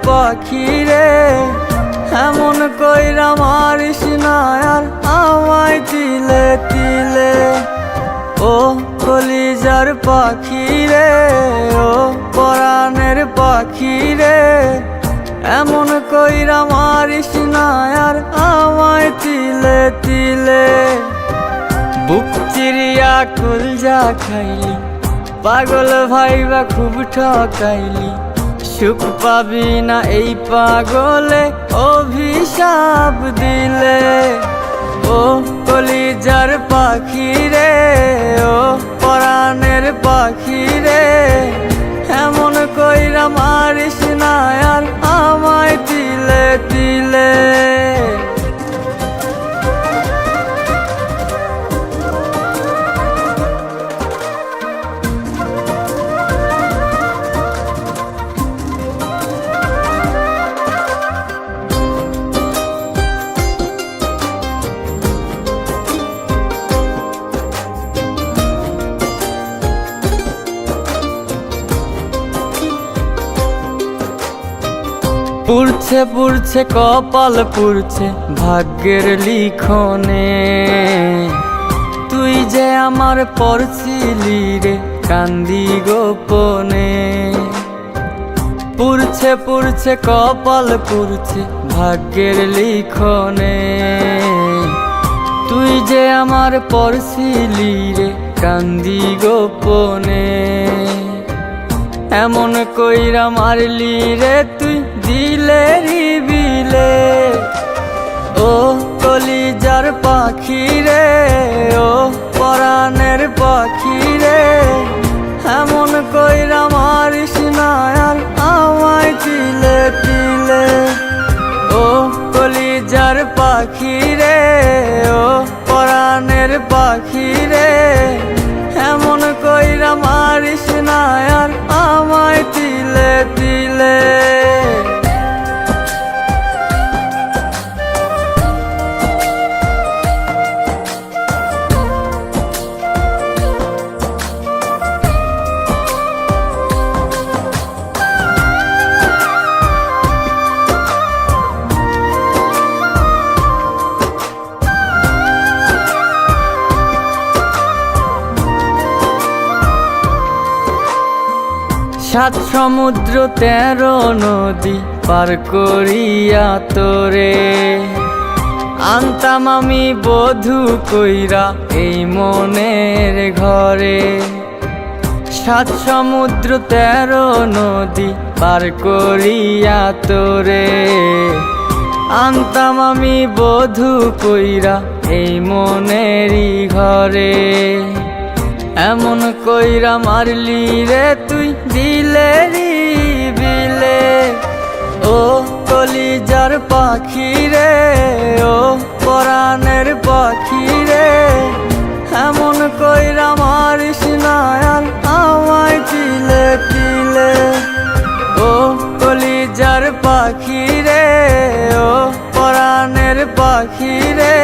পাখি রে, এমন কইরা মারিস না আর আমায় তিলে তিলে। ও কলিজার পাখি রে, ও পরাণের পাখি রে, এমন কইরা মারিস না আর আমায় তিলে তিলে। বুক চিরিয়া কলজা খাইলি, পাগল ভাইবা খুব ঠকাইলি, সুখ পাবি না এই পাগলে অভিশাপ দিলে। ও কলিজার পাখি রে, ও পরাণের পাখি রে, এমন কইরা মারিস না আর আমায় তিলে তিলে। পুড়ছে পুড়ছে কপাল পুড়ছে ভাগ্যের লিখনে, তুই যে আমার পড়ছিলি রে কান্দি গোপনে। পুড়ছে পুড়ছে কপাল পুড়ছে ভাগ্যের লিখনে, তুই যে আমার পড়ছিলি রে কান্দি গোপনে। এমন কইরা মারলি রে তুই দিলেরি বিলে। ও কলিজার পাখি রে, ও পরাণের পাখি রে, এমন কইরা মারিস না আর আমায় তিলে তিলে। ও কলিজার পাখি রে, ও পরাণের পাখি রে, এমন কইরা মারিস না আর আমায় তিলে তিলে। সাত সমুদ্র 13 নদী পার করিয়া তোরে আনতাম আমি বধূ কইরা এই মনের ঘরে। সাত সমুদ্র 13 নদী পার করিয়া তোরে আনতাম আমি বধূ কইরা এই মনেরই ঘরে। এমন কইরা মারলি রে তুই দিলেরি বিলে। ও কলিজার পাখি রে, ও পরাণের পাখি রে, এমন কইরা মারিস না আর আমায় তিলে তিলে। ও কলিজার পাখি রে, ও পরাণের পাখি রে,